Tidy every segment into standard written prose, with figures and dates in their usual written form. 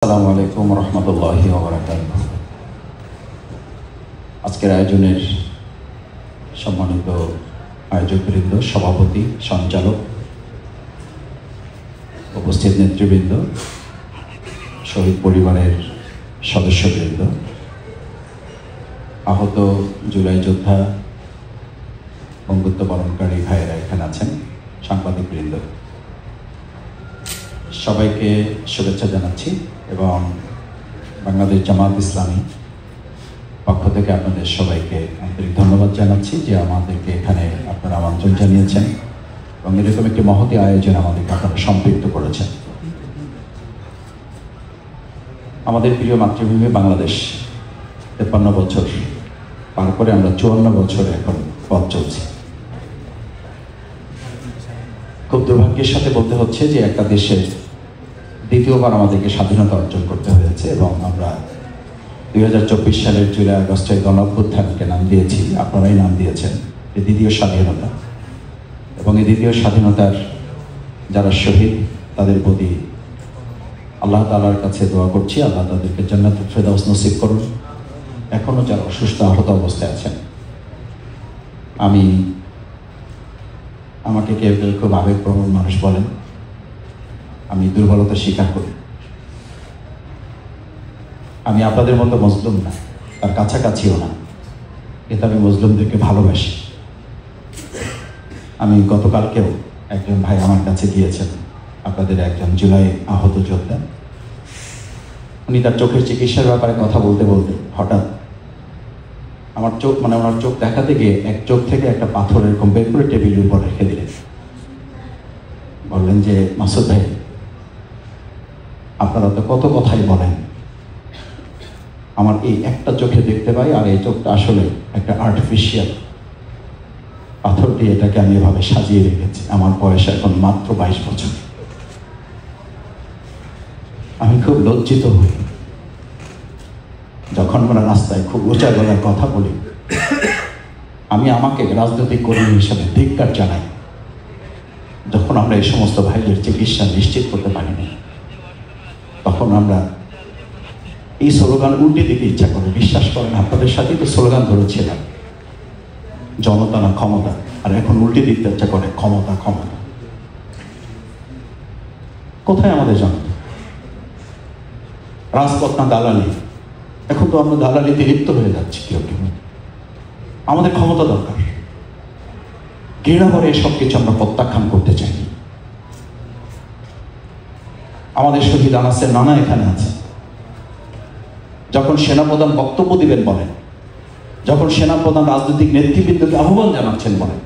আসসালামু আলাইকুম রহমতুল্লাহি ওয়া বারাকাতুহু। আজকের আয়োজনের সম্মানিত আয়োজকবৃন্দ, সভাপতি, সঞ্চালক, উপস্থিত নেতৃবৃন্দ, শহীদ পরিবারের সদস্যবৃন্দ, আহত জুলাই যোদ্ধা, বঙ্গত্ব বরণকারী ভাইয়েরা এখানে আছেন, সাংবাদিকবৃন্দ, সবাইকে শুভেচ্ছা জানাচ্ছি এবং বাংলাদেশ জামাত ইসলামী পক্ষ থেকে আপনাদের সবাইকে আন্তরিক ধন্যবাদ জানাচ্ছি যে আমাদেরকে এখানে আপনারা আমন্ত্রণ জানিয়েছেন এবং এরকম একটি মহতী আয়োজন আমাদেরকে আপনারা সম্পৃক্ত করেছেন। আমাদের প্রিয় মাতৃভূমি বাংলাদেশ 53 বছর পার করে আমরা 54 বছরে এখন পথ চলছি। খুব দুর্ভাগ্যের সাথে বলতে হচ্ছে যে একটা দেশের দ্বিতীয়বার আমাদেরকে স্বাধীনতা অর্জন করতে হয়েছে এবং আমরা 2024 সালের জুলাই আগস্টের গণঅভ্যুত্থানকে নাম দিয়েছি, আপনারাই নাম দিয়েছেন, এই দ্বিতীয় স্বাধীনতা। এবং এই দ্বিতীয় স্বাধীনতার যারা শহীদ তাদের প্রতি আল্লাহ তাআলার কাছে দোয়া করছি, আল্লাহ তাদেরকে জান্নাতুল ফেরদাউস নসিব করুন। এখনও যারা অসুস্থ আহত অবস্থায় আছেন, আমাকে কেউ কেউ খুব আবেগপ্রবণ মানুষ বলেন, আমি দুর্বলতা স্বীকার করি। আমি আপনাদের মতো মজলুম না, তার কাছাকাছিও না, কিন্তু আমি মজলুমদেরকে ভালোবাসি। আমি গতকালকেও একজন ভাই আমার কাছে গিয়েছেন, আপনাদের একজন জুলাই আহত যোদ্ধা। উনি তার চোখের চিকিৎসার ব্যাপারে কথা বলতে বলতে হঠাৎ আমার চোখ ওনার চোখ দেখাতে গিয়ে এক চোখ থেকে একটা পাথর এরকম বের করে টেবিলের উপর রেখে দিলেন। বললেন যে, মাসুদ ভাই, আপনারা তো কত কথাই বলেন, আমার এই একটা চোখে দেখতে পাই, আর এই চোখটা আসলে একটা আর্টিফিশিয়াল পাথর দিয়ে এটাকে আমি এভাবে সাজিয়ে রেখেছি। আমার বয়স এখন মাত্র 22 বছর। আমি খুব লজ্জিত হই যখন আমরা রাস্তায় খুব উঁচা গলার কথা বলি। আমি আমাকে রাজনৈতিক কর্মী হিসাবে ধিক্কার জানাই যখন আমরা এই সমস্ত ভাইদের চিকিৎসা নিশ্চিত করতে পারিনি। তখন আমরা এই স্লোগান উল্টে দিতে ইচ্ছা করে। বিশ্বাস করেন, আপনাদের সাথেই তো স্লোগান ধরেছিলাম, জনতা না ক্ষমতা, আর এখন উল্টে দিতে ইচ্ছা করে ক্ষমতা ক্ষমতা। কোথায় আমাদের জনতা? রাজপথ না দালালি? এখন তো আমরা দালালিতে লিপ্ত হয়ে যাচ্ছি কেউ কেউ। আমাদের ক্ষমতা দরকার। ঘৃণা করে এসব কিছু আমরা প্রত্যাখ্যান করতে চাই। আমাদের শহীদ আনাসের নানা এখানে আছে। যখন সেনাপ্রধান বক্তব্য দিবেন বলেন, যখন সেনাপ্রধান রাজনৈতিক নেতৃবৃন্দকে আহ্বান জানাচ্ছেন বলেন,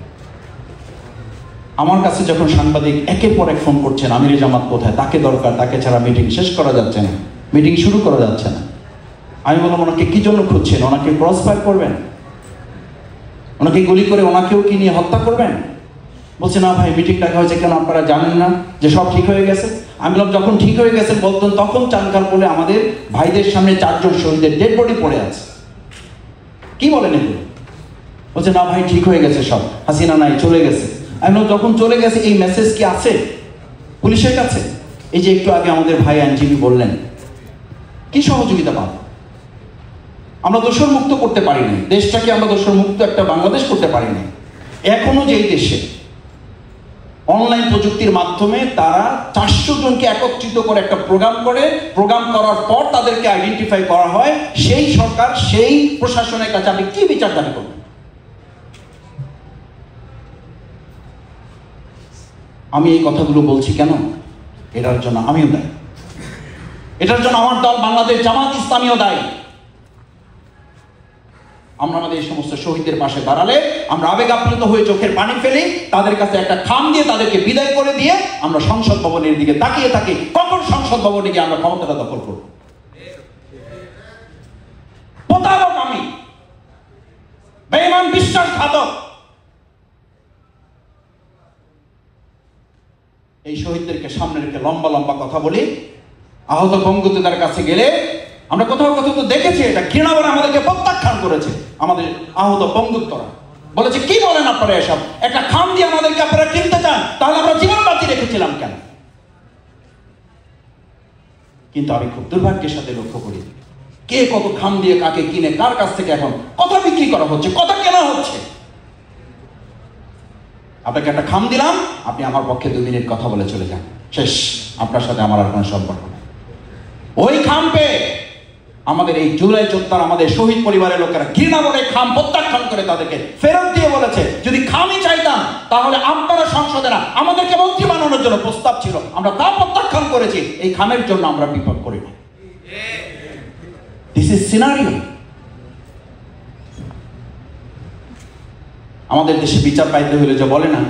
আমার কাছে যখন সাংবাদিক একের পর এক ফোন করছেন, আমিরে জামাত কোথায়, তাকে দরকার, তাকে ছাড়া মিটিং শেষ করা যাচ্ছে না, মিটিং শুরু করা যাচ্ছে না। আমি বললাম, ওনাকে কি জন্য খুঁজছেন? ওনাকে ক্রস ফায়ার করবেন? ওনাকে গুলি করে ওনাকেও কি নিয়ে হত্যা করবেন? বলছে, না ভাই, মিটিং ডাকা হয়েছে কেন আপনারা জানেন না যে সব ঠিক হয়ে গেছে? আমি বললাম, যখন ঠিক হয়ে গেছে বলতেন, তখন চানকার বলে আমাদের ভাইদের সামনে 4 জন শহীদের ডেড বডি পড়ে আছে। কি বলেন এগুলো? বলছে, না ভাই, ঠিক হয়ে গেছে সব, হাসিনা নাই, চলে গেছে। আমি বললাম, যখন চলে গেছে এই মেসেজ কি আছে পুলিশের কাছে? এই যে একটু আগে আমাদের ভাই আইনজীবী বললেন, কি সহযোগিতা পাবো? আমরা দোষর মুক্ত করতে পারি নাই দেশটাকে, আমরা দোষর মুক্ত একটা বাংলাদেশ করতে পারি নাই। এখনো যেই দেশে অনলাইন প্রযুক্তির মাধ্যমে তারা 400 জনকে একত্রিত করে একটা প্রোগ্রাম করে, প্রোগ্রাম করার পর তাদেরকে আইডেন্টিফাই করা হয়, সেই সরকার, সেই প্রশাসনের কাছে আপনি কি বিচার দাবি করবেন? আমি এই কথাগুলো বলছি কেন? এটার জন্য আমিও দায়ী, এটার জন্য আমার দল বাংলাদেশ জামাত ইসলামীও দায়ী। আমরা আমাদের এই সমস্ত শহীদদের পাশে দাঁড়ালে, আমরা আবেগ আপ্লুত হয়ে চোখের পানি ফেলি, তাদের কাছে একটা খাম দিয়ে তাদেরকে বিদায় করে দিয়ে আমরা সংসদ ভবনের দিকে তাকিয়ে থাকি, কখন সংসদ ভবনে গিয়ে আমরা ক্ষমতাটা দখল করব। প্রতারক আমি, বেঈমান, বিশ্বাসঘাতক। এই শহীদদেরকে সামনে রেখে লম্বা লম্বা কথা বলি, আহত বঙ্গবন্ধুদের কাছে গেলে আমরা কোথাও কোথাও তো দেখেছি এটা ঘৃণা করে আমাদেরকে প্রত্যাখ্যান করেছে। আমাদের আহত বঙ্গুত্তরা বলেছে, কি বলেন আপনারা এসব? একটা খাম দিয়ে আমাদেরকে আপনারা কিনতে চান, তাহলে আমরা জীবন বাঁচিয়ে রেখেছিলাম কেন? কিন্তু আমি খুব দুর্ভাগ্যের সাথে লক্ষ্য করি কে কত খাম দিয়ে কাকে কিনে কার কাছ থেকে এখন কথা বিক্রি করা হচ্ছে, কথা কেনা হচ্ছে। আপনাকে একটা খাম দিলাম, আপনি আমার পক্ষে 2 মিনিট কথা বলে চলে যান, শেষ, আপনার সাথে আমার আর কোনো সম্পর্ক নেই। ওই খাম পেয়ে আমাদের এই জুলাই যোদ্ধার, আমাদের শহীদ পরিবারের লোকেরা ঘৃণা বলে খাম প্রত্যাখ্যান করে তাদেরকে ফেরত দিয়ে বলেছে, যদি খামই চাইতাম তাহলে আপনারা সংসদে না, আমাদেরকে মন্ত্রী বানানোর জন্য প্রস্তাব ছিল, আমরা তা প্রত্যাখ্যান করেছি, এই খামের জন্য আমরা বিপদ করি না। This is scenario. আমাদের দেশে বিচার পাইতে হলে যে বলে না,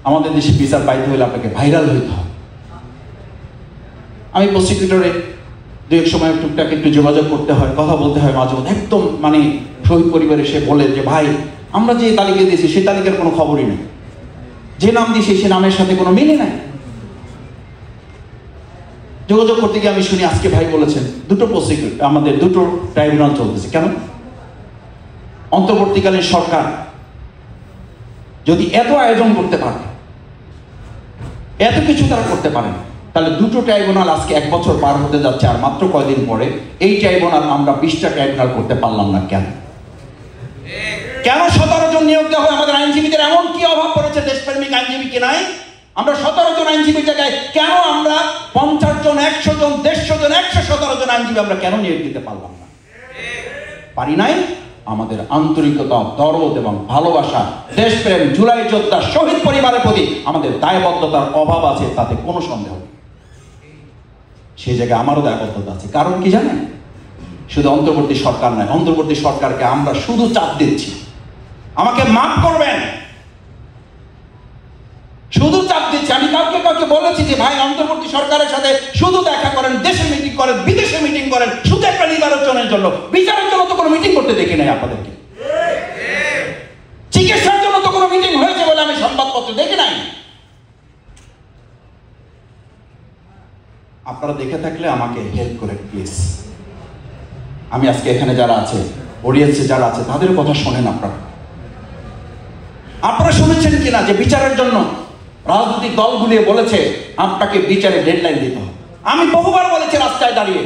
আমাদের দেশে বিচার পাইতে হলে আপনাকে ভাইরাল হইতে হবে। আমি প্রসিকিউটরে দু এক সময় টুকটাক একটু যোগাযোগ করতে হয়, কথা বলতে হয় মাঝে মধ্যে, একদম মানে শহীদ পরিবার এসে বলে যে ভাই আমরা যে তালিকা দিয়েছি সেই তালিকার কোনো খবরই নেই, যে নাম দিয়েছি সে নামের সাথে কোনো মিলে নাই। যোগাযোগ করতে গিয়ে আমি শুনি আজকে ভাই বলেছেন দুটো প্রসিকিউটর, আমাদের দুটো ট্রাইব্যুনাল চলতেছে। কেন? অন্তর্বর্তীকালীন সরকার যদি এত আয়োজন করতে পারে, এত কিছু তারা করতে পারে না, তাহলে দুটো ট্রাইব্যুনাল আজকে 1 বছর পার হতে যাচ্ছে, আর মাত্র কয়দিন পরে এই ট্রাইব্যুনাল আমরা 20টা ট্রাইব্যুনাল করতে পারলাম না। কেন? কেন 17 জন নিয়োগ দেওয়া হয়? আমাদের আইনজীবীদের এমন কি অভাব পড়েছে? দেশপ্রেমিক আইনজীবী কি নাই? আমরা 17 জন আইনজীবীর জায়গায় কেন আমরা 50 জন, 100 জন, 150 জন, 117 জন আইনজীবী আমরা কেন নিয়োগ দিতে পারলাম না? পারি নাই। আমাদের আন্তরিকতা, দরদ এবং ভালোবাসা, দেশপ্রেম, জুলাই যোদ্ধা, শহীদ পরিবারের প্রতি আমাদের দায়বদ্ধতার অভাব আছে, তাতে কোনো সন্দেহ নেই। সেই জায়গায় আমারও দায়বদ্ধতা আছে। কারণ কি জানেন? শুধু অন্তর্বর্তী সরকার নয়, অন্তর্বর্তী সরকারকে আমরা শুধু চাপ দিচ্ছি, আমাকে মাফ করবেন, শুধু চাপ দিচ্ছি। আমি কাউকে বলেছি যে ভাই অন্তর্বর্তী সরকারের সাথে শুধু দেখা করেন, দেশে মিটিং করেন, বিদেশে মিটিং করেন, শুধু একটা নির্বাচনের জন্য, বিচারের জন্য তো কোনো মিটিং করতে দেখি নাই আপনাদেরকে। চিকিৎসার জন্য তো কোনো মিটিং হয়েছে বলে আমি সংবাদপত্রে দেখি নাই। আপনারা দেখে থাকলে আমাকে হেল্প করে প্লিজ। আমি আজকে এখানে যারা আছে, অডিয়েন্সে যারা আছে, তাদের কথা শোনেন। আপনারা শুনেছেন কিনা যে বিচারের জন্য রাজনৈতিক দলগুলি বলেছে আপনাকে বিচারের ডেডলাইন দিতে হবে। আমি বহুবার বলেছি রাস্তায় দাঁড়িয়ে,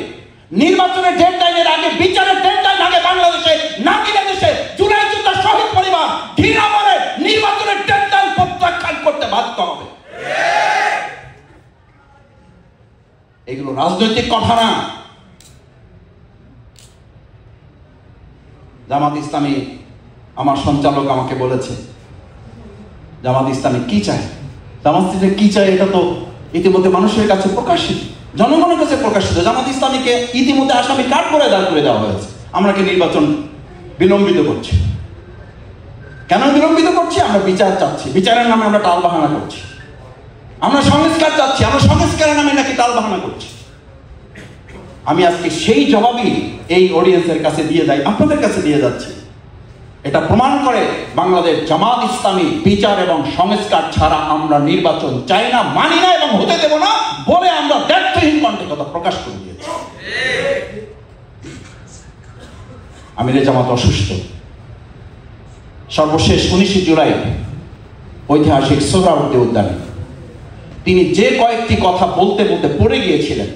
নির্বাচনের ডেডলাইনের আগে, বিচারের ডেডলাইন আগে বাংলাদেশে না দিলে দেশে জুলাই যোদ্ধা শহীদ পরিবার ঘৃণা করে নির্বাচনের ডেডলাইন প্রত্যাখ্যান করতে বাধ্য হবে। এগুলো রাজনৈতিক কথা না। জামাত ইসলামী, আমার সঞ্চালক আমাকে বলেছে জামাত ইসলামী কি চায়, জামাত ইসলামী কি চায় এটা তো ইতিমধ্যে মানুষের কাছে প্রকাশিত, জনগণের কাছে প্রকাশিত। জামাত ইসলামীকে ইতিমধ্যে আসামি কাঠ করে দাঁড় করে দেওয়া হয়েছে। আমরা কি নির্বাচন বিলম্বিত করছি? কেন বিলম্বিত করছি? আমরা বিচার চাচ্ছি, বিচারের নামে আমরা টালবাহানা করছি। আমরা সংস্কার চাচ্ছি, আমরা সংস্কারের নামে নাকি টালবাহানা করছি। আমি আজকে সেই জবাবই এই অডিয়েন্সের কাছে দিয়ে যাই, আপনাদের কাছে দিয়ে যাচ্ছি। এটা প্রমাণ করে বাংলাদেশ জামাত ইসলামী বিচার এবং সংস্কার ছাড়া আমরা নির্বাচন চাই না, মানি না এবং হতে দেব না বলে আমরা দায়িত্বহীন কণ্ঠে কথা প্রকাশ করে দিয়েছি। আমিরে জামাত অসুস্থ। সর্বশেষ 19 জুলাই ঐতিহাসিক সোহরাওয়ার্দী উদ্যানে তিনি যে কয়েকটি কথা বলতে বলতে পড়ে গিয়েছিলেন,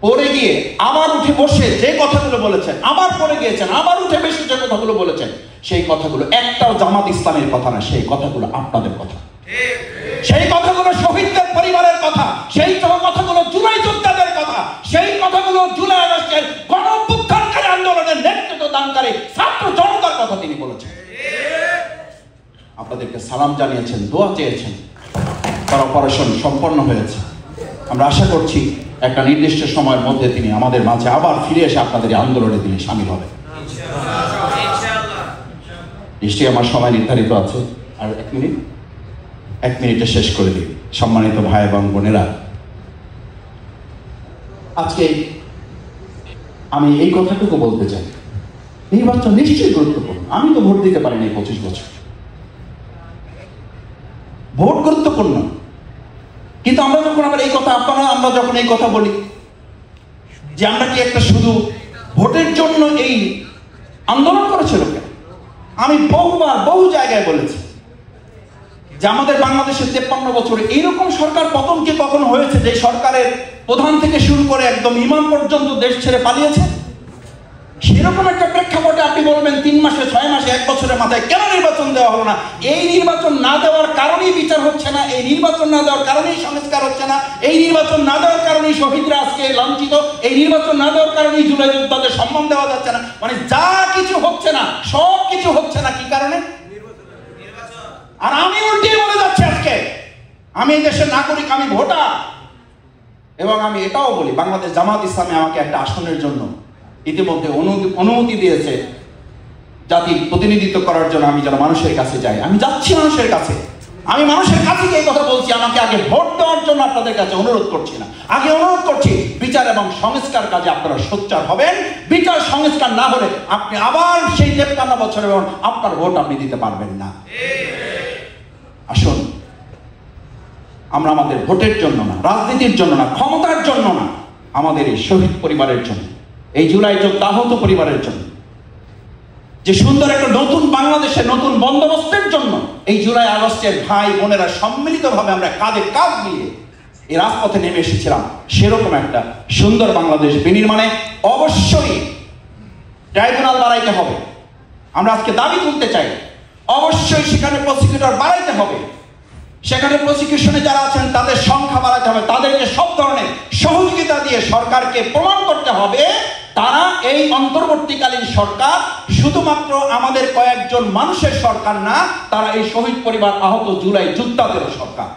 পড়ে গিয়ে আবার উঠে বসে যে কথাগুলো বলেছেন, আবার পড়ে গিয়েছেন, আবার উঠে বেশি যে কথাগুলো বলেছেন, সেই কথাগুলো একটাও জামাত ইসলামের কথা না, সেই কথাগুলো আপনাদের কথা, সেই কথাগুলো শহীদদের পরিবারের কথা, সেই কথাগুলো জুলাই যোদ্ধাদের কথা, সেই কথাগুলো জুলাই আগস্টের গণ অভ্যুত্থানকারী আন্দোলনের নেতৃত্ব দানকারী ছাত্র জনতার কথা তিনি বলেছেন। আপনাদেরকে সালাম জানিয়েছেন, দোয়া চেয়েছেন, তার অপারেশন সম্পন্ন হয়েছে। আমরা আশা করছি একটা নির্দিষ্ট সময়ের মধ্যে তিনি আমাদের মাঝে আবার ফিরে এসে আপনাদের আন্দোলনে তিনি সামিল হবেন। নিশ্চয়ই আমার সময় নির্ধারিত আছে, আর 1 মিনিটে শেষ করে দিই। সম্মানিত ভাই এবং বোনেরা, আজকে আমি এই কথাটুকু বলতে চাই, নির্বাচন নিশ্চয়ই গুরুত্বপূর্ণ। আমি তো ভোট দিতে পারিনি 25 বছর, ভোট গুরুত্বপূর্ণ। কিন্তু আমরা যখন আমরা যখন এই কথা বলি যে আমরা কি একটা শুধু ভোটের জন্য এই আন্দোলন করেছিল কেন, আমি বহুবার বহু জায়গায় বলেছি যে আমাদের বাংলাদেশে 53 বছরে এইরকম সরকার পতন কি কখনো হয়েছে যে সরকারের প্রধান থেকে শুরু করে একদম ইমাম পর্যন্ত দেশ ছেড়ে পালিয়েছে? সেরকম একটা প্রেক্ষাপটে আপনি বলবেন 3 মাসে 6 মাসে 1 বছরের মাথায় কেন নির্বাচন দেওয়া হলো না? এই নির্বাচন না দেওয়ার কারণেই বিচার হচ্ছে না, এই নির্বাচন না দেওয়ার কারণেই সংস্কার হচ্ছে না, এই নির্বাচন না দেওয়ার কারণেই শহীদরা আজকে লাঞ্ছিত, এই নির্বাচন না দেওয়ার কারণেই জুলাই যোদ্ধাদের সম্মান দেওয়া যাচ্ছে না। মানে যা কিছু হচ্ছে না, সব কিছু হচ্ছে না কি কারণে? আর আমি উল্টে বলে যাচ্ছি আজকে আমি এই দেশের নাগরিক, আমি ভোটার, এবং আমি এটাও বলি বাংলাদেশ জামাত ইসলামী আমাকে একটা আসনের জন্য ইতিমধ্যে অনুমতি দিয়েছে জাতির প্রতিনিধিত্ব করার জন্য। আমি যেন মানুষের কাছে যাই, আমি যাচ্ছি মানুষের কাছে, আমি মানুষের কাছে গিয়ে কথা বলছি। আমাকে আগে ভোট দেওয়ার জন্য আপনাদের কাছে অনুরোধ করছি না, আগে অনুরোধ করছি বিচার এবং সংস্কার কাজে আপনারা সোচ্চার হবেন। বিচার সংস্কার না হলে আপনি আবার সেই 53 বছর এবং আপনার ভোট আপনি দিতে পারবেন না। আসুন আমরা আমাদের ভোটের জন্য না, রাজনীতির জন্য না, ক্ষমতার জন্য না, আমাদের এই শহীদ পরিবারের জন্য, এই জুলাই যোদ্ধা আহত পরিবারের জন্য, যে সুন্দর একটা নতুন বাংলাদেশের নতুন বন্দোবস্তের জন্য এই জুলাই আগস্টের ভাই বোনেরা সম্মিলিতভাবে আমরা কাঁধে কাঁধ মিলিয়ে এই রাজপথে নেমে এসেছিলাম, সেরকম একটা সুন্দর বাংলাদেশ বিনির্মাণে অবশ্যই ট্রাইব্যুনাল বাড়াইতে হবে। আমরা আজকে দাবি তুলতে চাই অবশ্যই সেখানে প্রসিকিউটর বাড়াইতে হবে, সেখানে প্রসিকিউশনে যারা আছেন তাদের সংখ্যা বাড়াতে হবে, তাদেরকে সব ধরনের সহযোগিতা দিয়ে সরকারকে প্রমাণ করতে হবে তারা এই অন্তর্বর্তীকালীন সরকার শুধুমাত্র আমাদের কয়েকজন মানুষের সরকার না, তারা এই শহীদ পরিবার আহত জুলাই যোদ্ধাদের সরকার,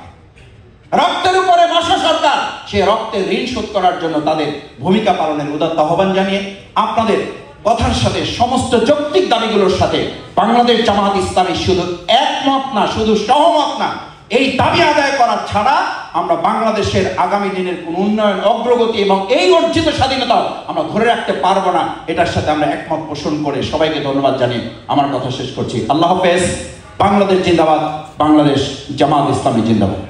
রক্তের উপরে বসা সরকার। সে রক্তের ঋণ শোধ করার জন্য তাদের ভূমিকা পালনের উদাত্ত আহ্বান জানিয়ে আপনাদের কথার সাথে সমস্ত যৌক্তিক দাবিগুলোর সাথে বাংলাদেশ জামাত ইসলামী শুধু একমত না, শুধু সহমত না, এই দাবি আদায় করা ছাড়া আমরা বাংলাদেশের আগামী দিনের কোন উন্নয়ন, অগ্রগতি এবং এই অর্জিত স্বাধীনতা আমরা ধরে রাখতে পারবো না। এটার সাথে আমরা একমত পোষণ করে সবাইকে ধন্যবাদ জানিয়ে আমার কথা শেষ করছি। আল্লাহ হাফেজ। বাংলাদেশ জিন্দাবাদ, বাংলাদেশ জামাত ইসলামী জিন্দাবাদ।